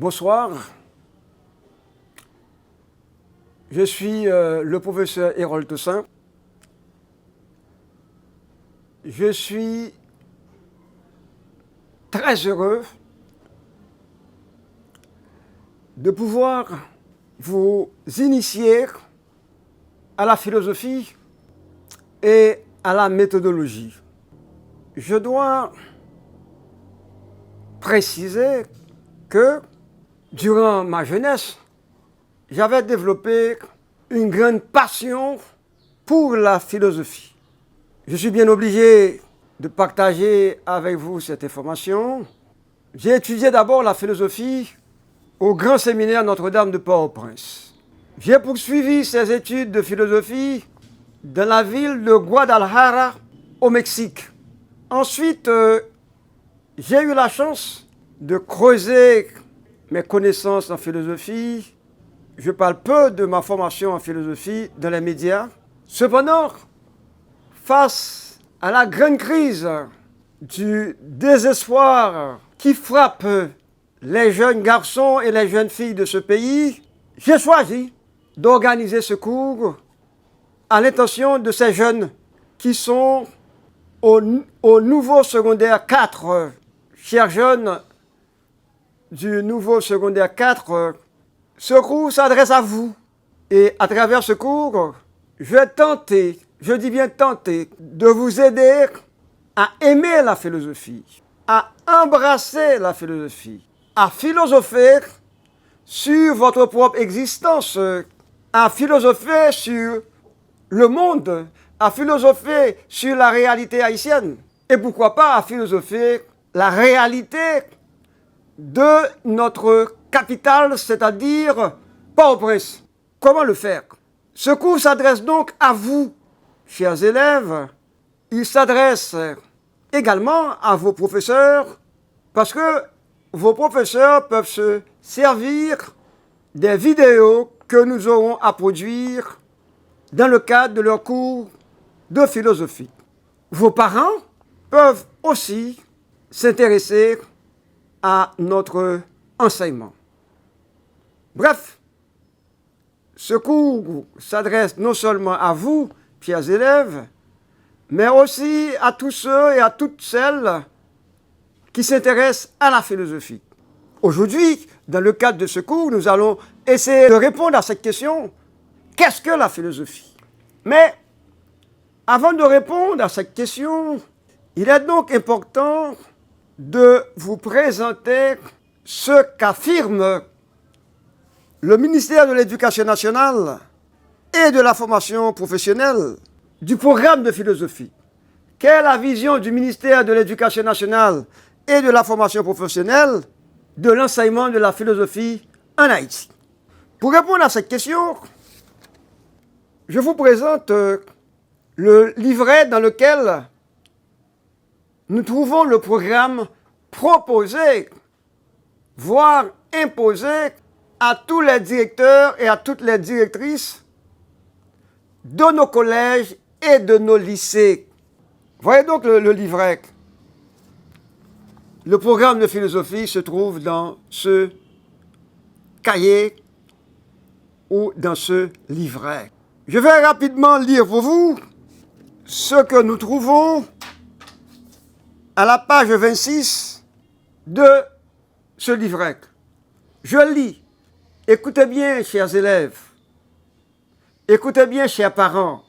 Bonsoir, je suis le professeur Hérold Toussaint. Je suis très heureux de pouvoir vous initier à la philosophie et à la méthodologie. Je dois préciser que durant ma jeunesse, j'avais développé une grande passion pour la philosophie. Je suis bien obligé de partager avec vous cette information. J'ai étudié d'abord la philosophie au Grand Séminaire Notre-Dame de Port-au-Prince. J'ai poursuivi ces études de philosophie dans la ville de Guadalajara, au Mexique. Ensuite, j'ai eu la chance de creuser mes connaissances en philosophie. Je parle peu de ma formation en philosophie dans les médias. Cependant, face à la grande crise du désespoir qui frappe les jeunes garçons et les jeunes filles de ce pays, j'ai choisi d'organiser ce cours à l'intention de ces jeunes qui sont au nouveau secondaire 4. Chers jeunes du nouveau secondaire 4, ce cours s'adresse à vous. Et à travers ce cours, je vais tenter, je dis bien tenter, de vous aider à aimer la philosophie, à embrasser la philosophie, à philosopher sur votre propre existence, à philosopher sur le monde, à philosopher sur la réalité haïtienne. Et pourquoi pas à philosopher la réalité de notre capitale, c'est-à-dire Port-au-Prince. Comment le faire? Ce cours s'adresse donc à vous, chers élèves. Il s'adresse également à vos professeurs, parce que vos professeurs peuvent se servir des vidéos que nous aurons à produire dans le cadre de leur cours de philosophie. Vos parents peuvent aussi s'intéresser à notre enseignement. Bref, ce cours s'adresse non seulement à vous, chers élèves, mais aussi à tous ceux et à toutes celles qui s'intéressent à la philosophie. Aujourd'hui, dans le cadre de ce cours, nous allons essayer de répondre à cette question. Qu'est-ce que la philosophie? Mais avant de répondre à cette question, il est donc important de vous présenter ce qu'affirme le ministère de l'Éducation nationale et de la formation professionnelle du programme de philosophie. Quelle est la vision du ministère de l'Éducation nationale et de la formation professionnelle de l'enseignement de la philosophie en Haïti? Pour répondre à cette question, je vous présente le livret dans lequel nous trouvons le programme proposé, voire imposé à tous les directeurs et à toutes les directrices de nos collèges et de nos lycées. Voyez donc le livret. Le programme de philosophie se trouve dans ce cahier ou dans ce livret. Je vais rapidement lire pour vous ce que nous trouvons à la page 26 de ce livret. Je lis. Écoutez bien, chers élèves. Écoutez bien, chers parents.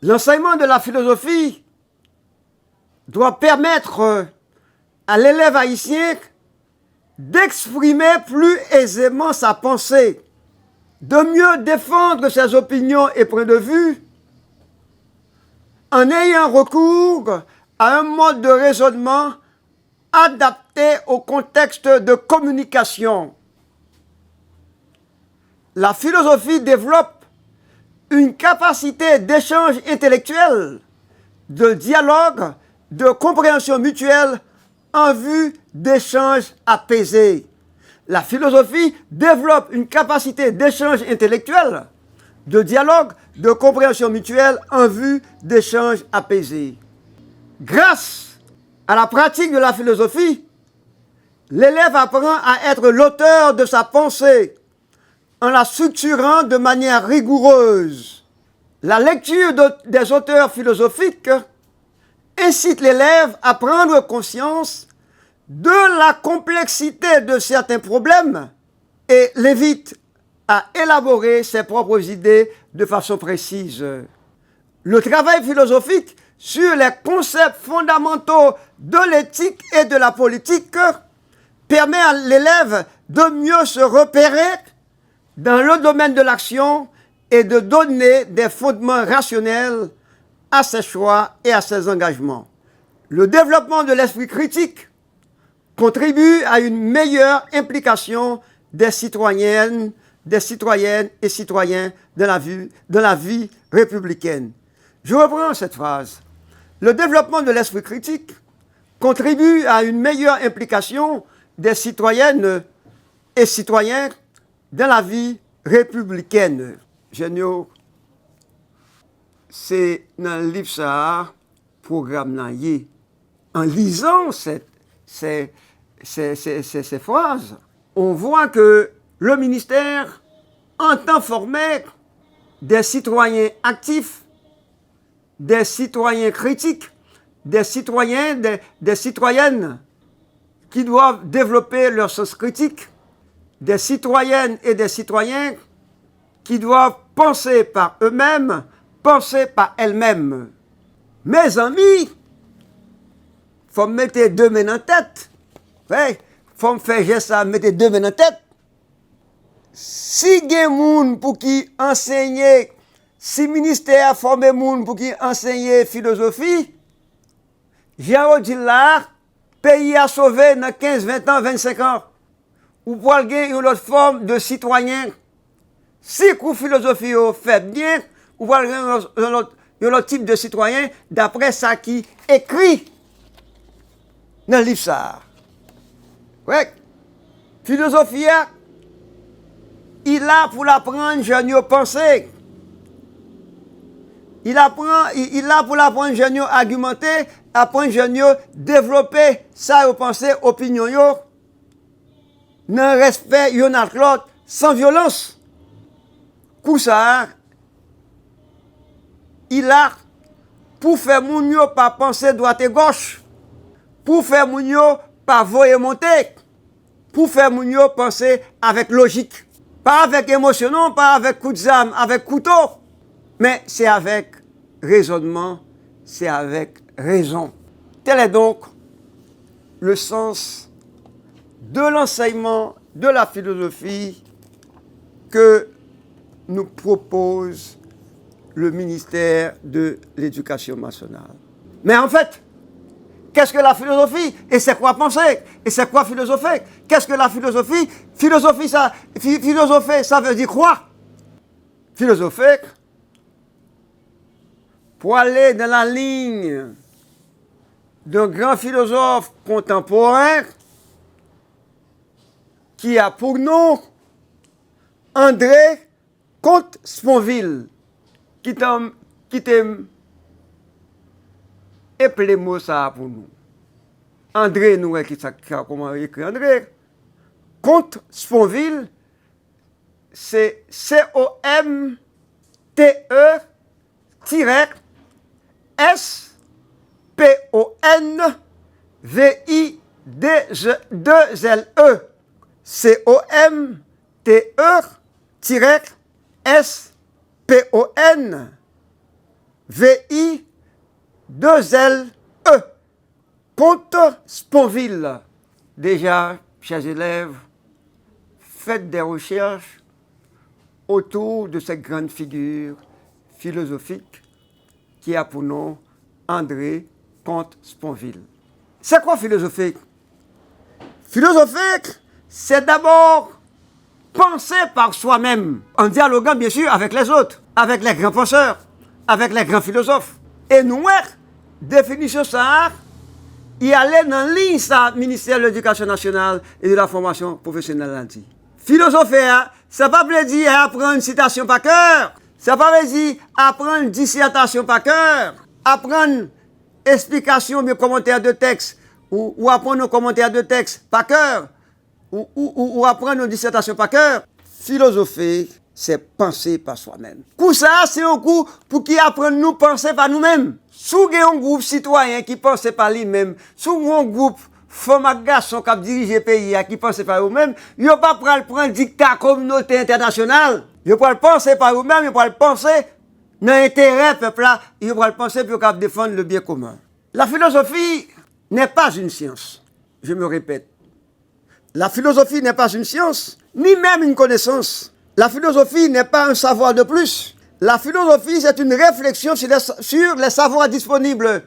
L'enseignement de la philosophie doit permettre à l'élève haïtien d'exprimer plus aisément sa pensée, de mieux défendre ses opinions et points de vue, en ayant recours à un mode de raisonnement adapté au contexte de communication. La philosophie développe une capacité d'échange intellectuel, de dialogue, de compréhension mutuelle en vue d'échanges apaisés. La philosophie développe une capacité d'échange intellectuel, de dialogue, de compréhension mutuelle en vue d'échanges apaisés. Grâce à la pratique de la philosophie, L'élève apprend à être l'auteur de sa pensée en la structurant de manière rigoureuse. La lecture des auteurs philosophiques incite l'élève à prendre conscience de la complexité de certains problèmes et l'invite à élaborer ses propres idées de façon précise. Le travail philosophique sur les concepts fondamentaux de l'éthique et de la politique permet à l'élève de mieux se repérer dans le domaine de l'action et de donner des fondements rationnels à ses choix et à ses engagements. Le développement de l'esprit critique contribue à une meilleure implication des citoyennes et citoyens dans la vie républicaine. Je reprends cette phrase. Le développement de l'esprit critique contribue à une meilleure implication des citoyennes et citoyens dans la vie républicaine. Géniaux, c'est dans le livre ça, programme là, en lisant ces phrases, on voit que le ministère entend former des citoyens actifs, des citoyens critiques, des citoyens, des citoyennes qui doivent développer leur sens critique, des citoyennes et des citoyens qui doivent penser par eux-mêmes, penser par elles-mêmes. Mes amis, il faut mettre deux mains en tête. Il faut me faire geste ça, mettre deux mains en tête. Si il y a des gens pour qui enseigner, si le ministère a formé des gens pour qui enseigner philosophie, j'ai dit là, le pays a sauvé dans 15, 20 ans, 25 ans. Ou pour gagner une autre forme de citoyen. Si la philosophie fait bien, ou pour gagner un autre type de citoyen, d'après ça qui écrit dans le livre ça. Ouais. Philosophie, il a pour l'apprendre, je penser. Il a pour l'apprendre, je argumenter, apprendre, je développer ça, penser, opinion, dans le respect, yon a l'autre, sans violence. Pour ça, il a pour faire moun yo pas penser droite et gauche, pour faire moun yo pas voyer monter, pour faire moun yo penser avec logique, pas avec émotion, non, pas avec coup de zame, avec couteau, mais c'est avec raisonnement, c'est avec raison. Tel est donc le sens de l'enseignement de la philosophie que nous propose le ministère de l'Éducation nationale. Mais en fait, qu'est-ce que la philosophie? Et c'est quoi penser? Et c'est quoi philosopher? Qu'est-ce que la philosophie? Philosopher, ça veut dire quoi? Philosopher, pour aller dans la ligne d'un grand philosophe contemporain qui a pour nom André Comte-Sponville, qui t'aime appelé mot ça pour nous. André, nous, comment écrit André? Comte-Sponville, c'est C-O-M-T-E-S-P-O-N-V-I-2-L-E. C-O-M-T-E-S-P-O-N-V-I-2-L-E. Comte-Sponville. Déjà, chers élèves, faites des recherches autour de cette grande figure philosophique qui a pour nom André Comte-Sponville. C'est quoi philosophique? Philosophique, c'est d'abord penser par soi-même, en dialoguant bien sûr avec les autres, avec les grands penseurs, avec les grands philosophes. Et nous, définition ça, il allait dans ligne ça, ministère de l'Éducation nationale et de la formation professionnelle. Philosopher, ça ne veut pas dire apprendre une citation par cœur, ça ne veut pas dire apprendre une dissertation par cœur, apprendre explication, bien commentaire de texte, ou apprendre nos commentaires de texte par cœur, ou apprendre nos dissertations par cœur. Philosopher, c'est penser par soi-même. Pour ça, c'est un coup pour qui apprendre nous penser par nous-mêmes. Si vous avez un groupe citoyen qui pense par lui-même, si vous avez un groupe femmes et garçons qui dirigent le pays qui pensent par eux-mêmes, ils ne vont pas prendre le dictat communauté internationale. Ils vont penser par eux-mêmes, ils vont penser dans l'intérêt du peuple, ils vont penser pour défendre le bien commun. La philosophie n'est pas une science. Je me répète. La philosophie n'est pas une science, ni même une connaissance. La philosophie n'est pas un savoir de plus. La philosophie, c'est une réflexion sur les savoirs disponibles.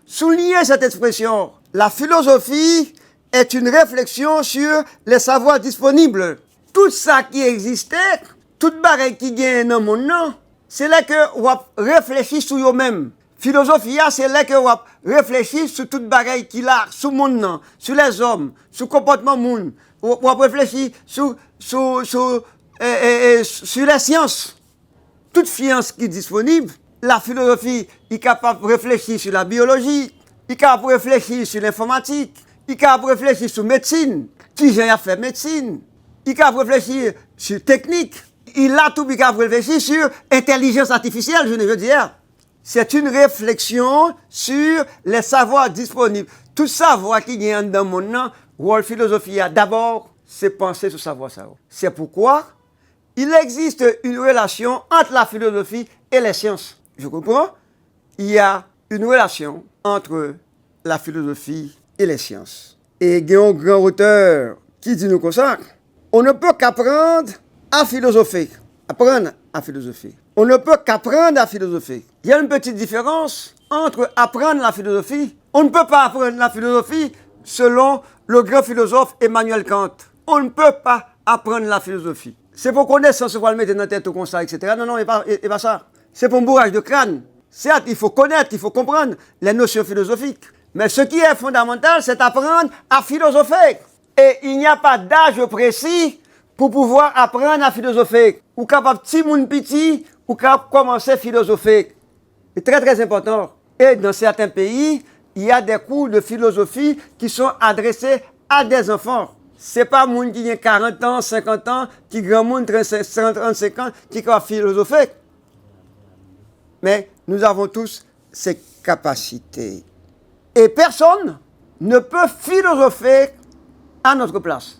Soulignez cette expression. La philosophie est une réflexion sur les savoirs disponibles. Tout ça qui existait, toute barrière qui gagne dans le monde, c'est là que vous réfléchissez sur vous-même. Philosophie, c'est là que vous réfléchissez sur toute barrière qui a sur le monde, sur les hommes, sur le comportement du monde. Vous réfléchissez sur les sciences. Toute science qui est disponible, la philosophie est capable de réfléchir sur la biologie, est capable de réfléchir sur l'informatique, est capable de réfléchir sur la médecine, qui j'ai fait médecine, est capable de réfléchir sur la technique, il a tout capable de réfléchir sur l'intelligence artificielle, je veux dire. C'est une réflexion sur les savoirs disponibles. Tout savoir qui est dans le monde, la philosophie, d'abord, c'est penser sur savoir ça. C'est pourquoi il existe une relation entre la philosophie et les sciences. Je comprends? Il y a une relation entre la philosophie et les sciences. Et il y a un grand auteur qui dit nous comme ça, on ne peut qu'apprendre à philosopher. Apprendre à philosopher. On ne peut qu'apprendre à philosopher. Il y a une petite différence entre apprendre la philosophie. On ne peut pas apprendre la philosophie selon le grand philosophe Emmanuel Kant. On ne peut pas apprendre la philosophie. C'est pour connaître sans se voir le mettre dans la tête comme ça, etc. Non, non, il n'est pas ça. C'est pour un bourrage de crâne. Certes, il faut connaître, il faut comprendre les notions philosophiques. Mais ce qui est fondamental, c'est apprendre à philosopher. Et il n'y a pas d'âge précis pour pouvoir apprendre à philosopher. Ou capable petit moun petit, ou capable commencer à philosopher. C'est très très important. Et dans certains pays, il y a des cours de philosophie qui sont adressés à des enfants. Ce n'est pas moun qui a 40 ans, 50 ans, qui grand monde 35 ans, qui va philosopher. Mais nous avons tous ces capacités. Et personne ne peut philosopher à notre place.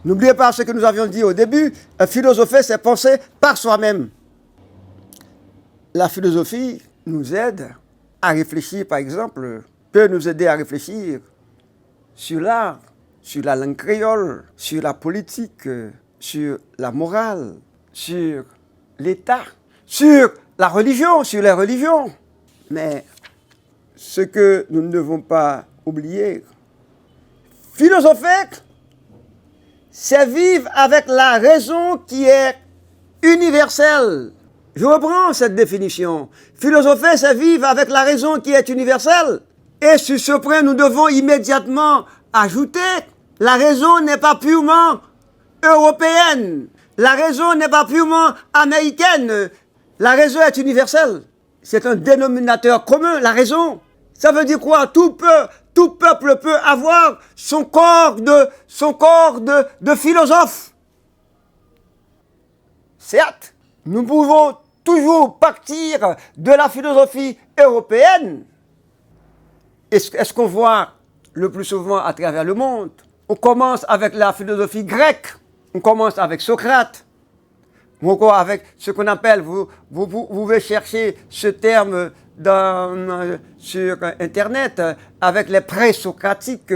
N'oubliez pas ce que nous avions dit au début, philosopher, c'est penser par soi-même. La philosophie nous aide à réfléchir, par exemple, peut nous aider à réfléchir sur l'art, sur la langue créole, sur la politique, sur la morale, sur l'État, sur la religion, sur les religions. Mais ce que nous ne devons pas oublier, philosopher, c'est vivre avec la raison qui est universelle. Je reprends cette définition. Philosopher, c'est vivre avec la raison qui est universelle. Et sur ce point, nous devons immédiatement ajouter, la raison n'est pas purement européenne. La raison n'est pas purement américaine. La raison est universelle. C'est un dénominateur commun, la raison. Ça veut dire quoi? Tout peuple peut avoir son corps de philosophe. Certes, nous pouvons toujours partir de la philosophie européenne. Est-ce qu'on voit le plus souvent à travers le monde? On commence avec la philosophie grecque, on commence avec Socrate, ou encore avec ce qu'on appelle, vous pouvez chercher ce terme sur Internet, avec les pré-socratiques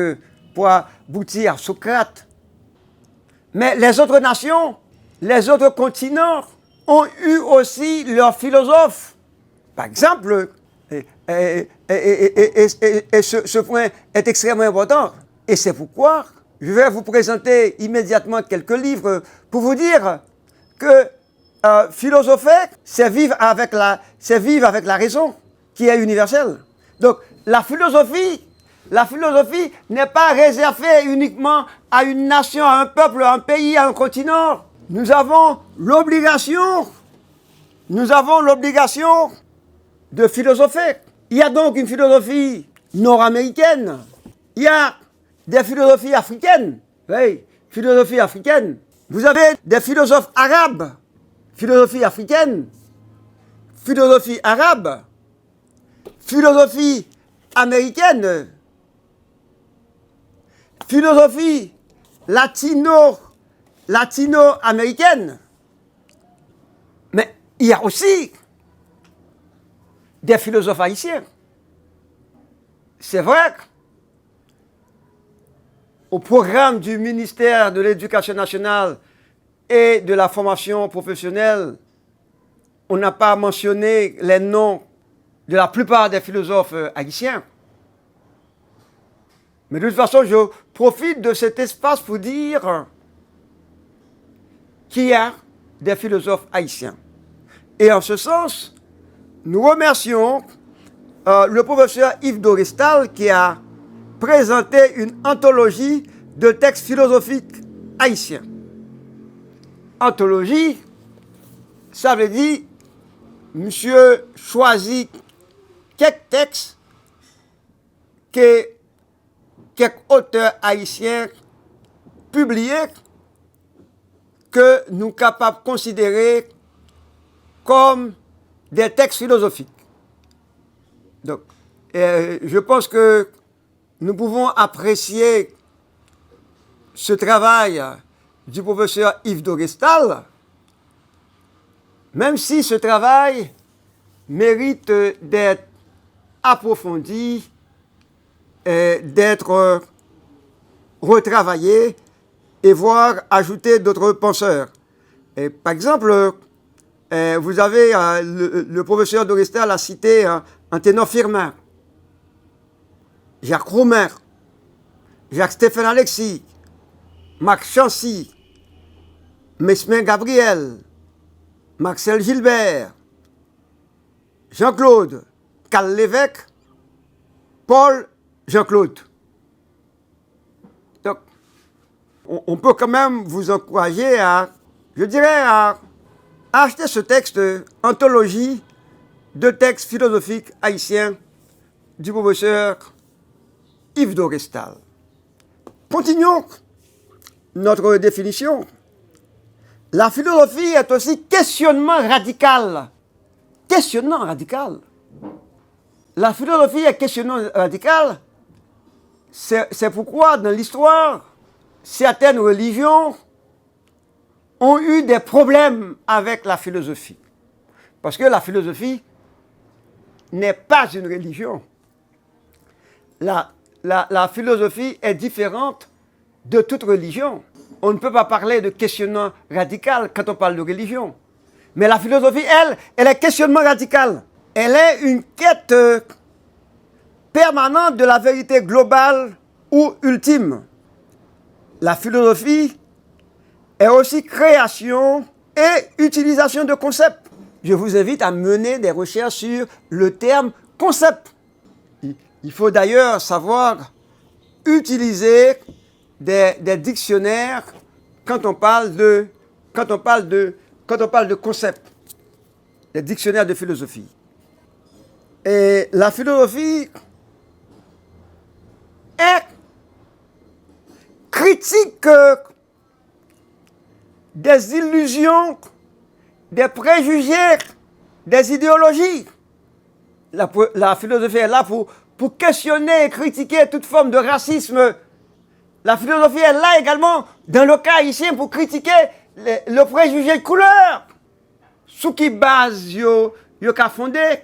pour aboutir à Socrate. Mais les autres nations, les autres continents ont eu aussi leurs philosophes. Par exemple, ce point est extrêmement important. Et c'est pourquoi je vais vous présenter immédiatement quelques livres pour vous dire que philosopher, c'est vivre avec la raison qui est universelle. Donc, la philosophie n'est pas réservée uniquement à une nation, à un peuple, à un pays, à un continent. Nous avons l'obligation de philosopher. Il y a donc une philosophie nord-américaine, Il y a des philosophies africaines. Oui, philosophie africaine. Vous avez des philosophes arabes. Philosophie africaine. Philosophie arabe. Philosophie américaine. Philosophie latino-américaine. Mais il y a aussi des philosophes haïtiens. C'est vrai qu'au programme du ministère de l'Éducation nationale et de la formation professionnelle, on n'a pas mentionné les noms de la plupart des philosophes haïtiens. Mais de toute façon, je profite de cet espace pour dire qu'il y a des philosophes haïtiens. Et en ce sens, nous remercions le professeur Yves Dorestal qui a présenté une anthologie de textes philosophiques haïtiens. Anthologie, ça veut dire monsieur choisit quelques textes que quelques auteurs haïtiens publiés que nous sommes capables de considérer comme des textes philosophiques. Donc, je pense que nous pouvons apprécier ce travail du professeur Yves Dorestal, même si ce travail mérite d'être approfondi, d'être retravaillé et voire ajouter d'autres penseurs. Et, par exemple, vous avez le professeur Dorestal a cité un ténor Firmin, Jacques Romain, Jacques-Stéphane Alexis, Marc Chancy, Mesmin Gabriel, Marcel Gilbert, Jean-Claude, Carl Lévesque, Paul Jean-Claude. Donc, on peut quand même vous encourager à, je dirais, à acheter ce texte, Anthologie de textes philosophiques haïtiens du professeur Yves Dorestal. Continuons notre définition. La philosophie est aussi questionnement radical. Questionnement radical. La philosophie est questionnement radical. C'est pourquoi dans l'histoire, certaines religions ont eu des problèmes avec la philosophie. Parce que la philosophie n'est pas une religion. La philosophie est différente de toute religion. On ne peut pas parler de questionnement radical quand on parle de religion. Mais la philosophie, elle est questionnement radical. Elle est une quête permanente de la vérité globale ou ultime. La philosophie est aussi création et utilisation de concepts. Je vous invite à mener des recherches sur le terme concept. Il faut d'ailleurs savoir utiliser des dictionnaires quand on parle de concept, des dictionnaires de philosophie. Et la philosophie est critique des illusions, des préjugés, des idéologies. La philosophie est là pour questionner et critiquer toute forme de racisme. La philosophie est là également, dans le cas ici, pour critiquer le préjugé de couleur. Sous qui base yo qu'a fondé.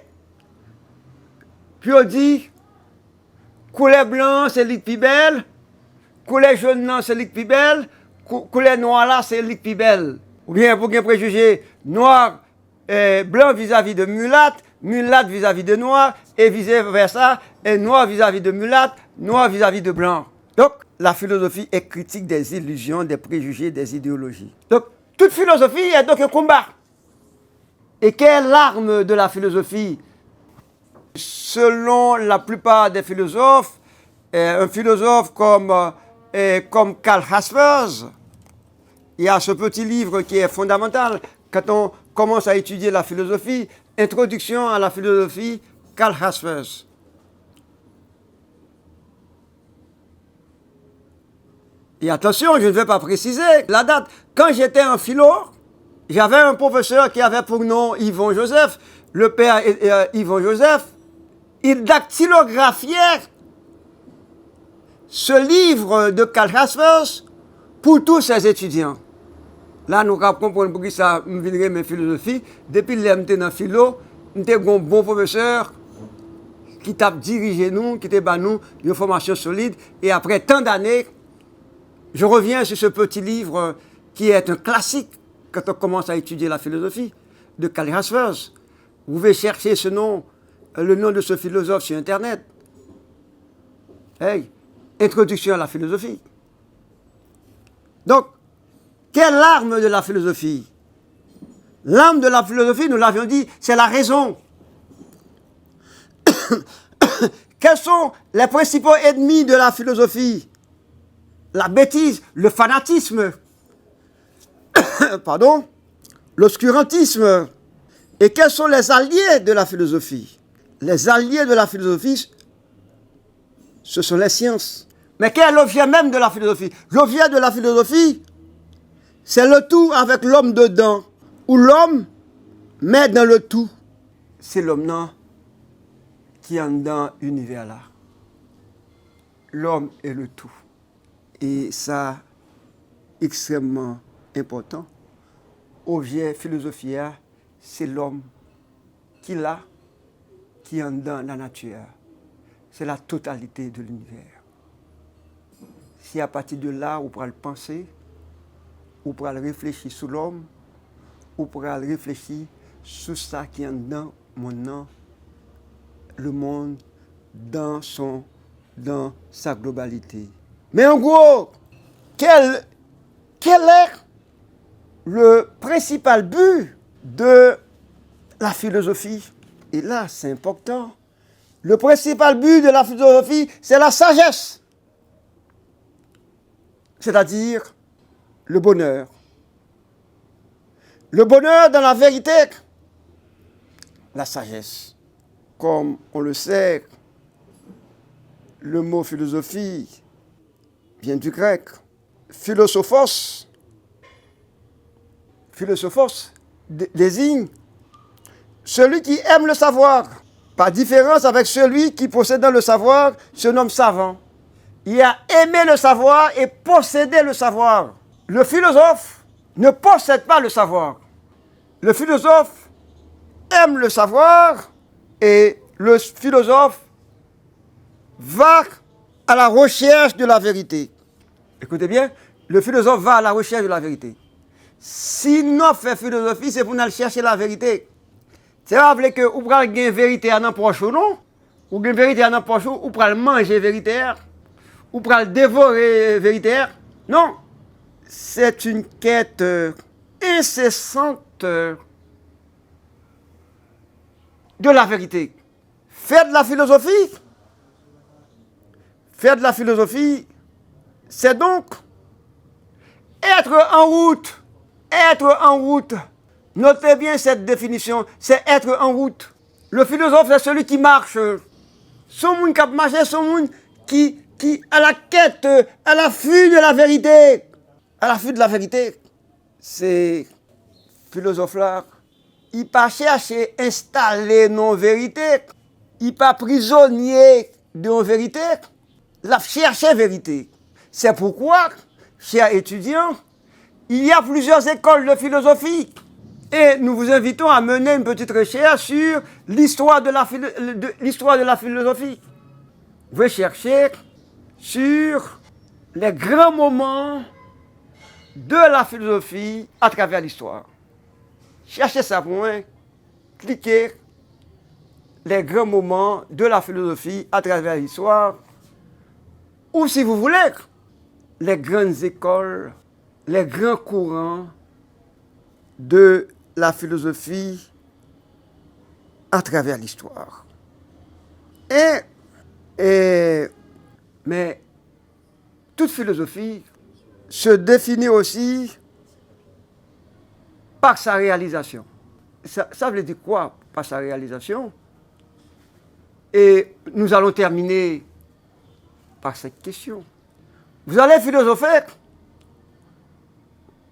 Puis on dit, couleur blanc c'est l'île plus belle, couleur jaune non c'est l'île plus belle, couleur noire là c'est l'île plus belle. Ou bien pour un préjugé noir, blanc vis-à-vis de mulâtre, mulâtre vis-à-vis de noir, et vice-versa, et noir vis-à-vis de mulâtre, noir vis-à-vis de blanc. Donc, la philosophie est critique des illusions, des préjugés, des idéologies. Donc, toute philosophie est donc un combat. Et quelle est l'arme de la philosophie? Selon la plupart des philosophes, un philosophe comme Karl Jaspers, il y a ce petit livre qui est fondamental quand on commence à étudier la philosophie, Introduction à la philosophie, Karl Jaspers. Et attention, je ne vais pas préciser la date. Quand j'étais en philo, j'avais un professeur qui avait pour nom Yvon Joseph. Le père Yvon Joseph, il dactylographiait ce livre de Karl Jaspers pour tous ses étudiants. Là, nous comprenons pour qui ça me viendrait mes philosophies. Depuis que j'étais dans philo, j'étais un bon professeur qui t'a dirigé nous, qui t'a donné nous une formation solide. Et après tant d'années, je reviens sur ce petit livre qui est un classique quand on commence à étudier la philosophie de Karl Jaspers. Vous pouvez chercher ce nom, le nom de ce philosophe sur Internet. Hey, Introduction à la philosophie. Donc, quelle est l'arme de la philosophie? L'arme de la philosophie, nous l'avions dit, c'est la raison. Quels sont les principaux ennemis de la philosophie? La bêtise, le fanatisme, pardon, l'obscurantisme. Et quels sont les alliés de la philosophie? Les alliés de la philosophie, ce sont les sciences. Mais quel est l'objet même de la philosophie? L'objet de la philosophie, c'est le tout avec l'homme dedans, où l'homme met dans le tout. C'est l'homme non, qui est dans l'univers là. L'homme est le tout. Et ça, extrêmement important. Objet philosophie, c'est l'homme qui l'a, qui est dans la nature. C'est la totalité de l'univers. Si à partir de là, on pourra le penser, on pourra le réfléchir sur l'homme, on pourra le réfléchir sur ça qui est dans mon nom, le monde dans sa globalité. Mais en gros, quel est le principal but de la philosophie? Et là, c'est important. Le principal but de la philosophie, c'est la sagesse. C'est-à-dire le bonheur. Le bonheur dans la vérité, la sagesse. Comme on le sait, le mot philosophie vient du grec. Philosophos. Philosophos désigne celui qui aime le savoir. Par différence avec celui qui possédant le savoir se nomme savant. Il a aimé le savoir et possédé le savoir. Le philosophe ne possède pas le savoir. Le philosophe aime le savoir et le philosophe va à la recherche de la vérité. Écoutez bien, le philosophe va à la recherche de la vérité. Si nous faisons philosophie, c'est pour nous chercher la vérité. C'est pas vrai que vous prenez une vérité à n'importe où, non? Ou une vérité à n'importe où, vous prenez manger véritaire, ou prenez dévorer véritaire. Non. C'est une quête incessante de la vérité. Faire de la philosophie. Faire de la philosophie, c'est donc être en route. Être en route. Notez bien cette définition, c'est être en route. Le philosophe, c'est celui qui marche. Son monde qui marche, son monde qui à la quête, à l'affût de la vérité. À l'affût de la vérité. Ces philosophes-là, ils ne pas chercher à installer nos vérités. Ils ne pas prisonniers de nos vérités. Ils cherchent la vérité. C'est pourquoi, chers étudiants, il y a plusieurs écoles de philosophie. Et nous vous invitons à mener une petite recherche sur l'histoire de la philosophie. Vous pouvez chercher sur les grands moments de la philosophie à travers l'histoire. Cherchez ça pour moi, cliquez les grands moments de la philosophie à travers l'histoire, ou si vous voulez, les grandes écoles, les grands courants de la philosophie à travers l'histoire. Mais toute philosophie se définit aussi par sa réalisation. Ça veut dire quoi par sa réalisation? Et nous allons terminer par cette question. Vous allez philosopher.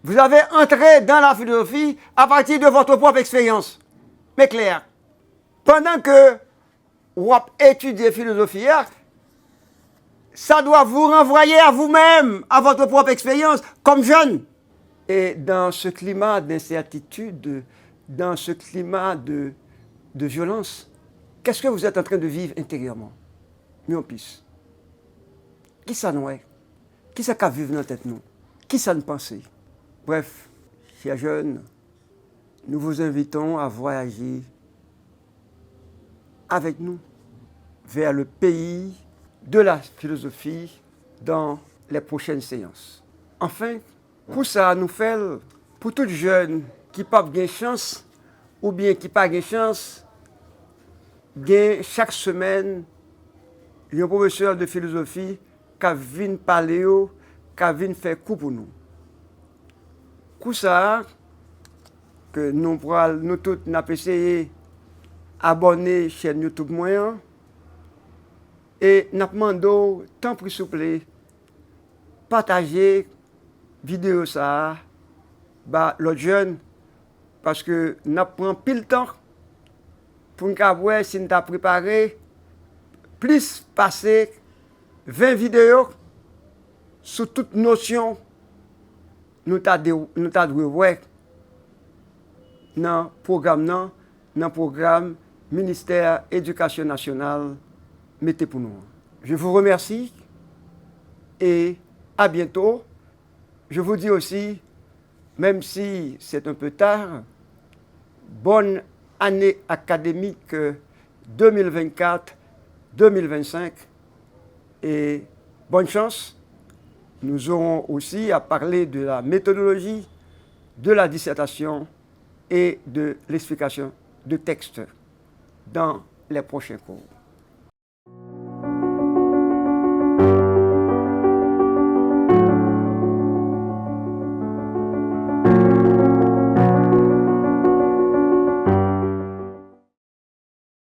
Vous avez entré dans la philosophie à partir de votre propre expérience. Mais clair. Pendant que vous étudiez la philosophie, ça doit vous renvoyer à vous-même, à votre propre expérience, comme jeune. Et dans ce climat d'incertitude, dans ce climat de violence, qu'est-ce que vous êtes en train de vivre intérieurement? Mieux en plus. Qui ça nous est? Qui ça qu'a vivre dans la tête nous? Qui ça nous pense? Bref, chers jeunes, nous vous invitons à voyager avec nous vers le pays de la philosophie dans les prochaines séances. Enfin, pour ça, nous faisons, pour tout jeune qui n'a pas de chance, ou bien qui n'a pas de chance, chaque semaine, il y a un professeur de philosophie qui vient parler, qui vient faire cours pour nous. Pour ça, que nous tous nous essayé abonner à la chaîne YouTube moyen et nous demandons, tant pis s'il vous plaît, partager vidéo ça l'autre jeune parce que nous prenons pile temps pour nous voir si nous avons préparé plus passer 20 vidéos sur toute notion nous avons voir dans le programme ministère Éducation nationale mettez pour nous. Je vous remercie et à bientôt. Je vous dis aussi, même si c'est un peu tard, bonne année académique 2024-2025 et bonne chance. Nous aurons aussi à parler de la méthodologie, de la dissertation et de l'explication de texte dans les prochains cours.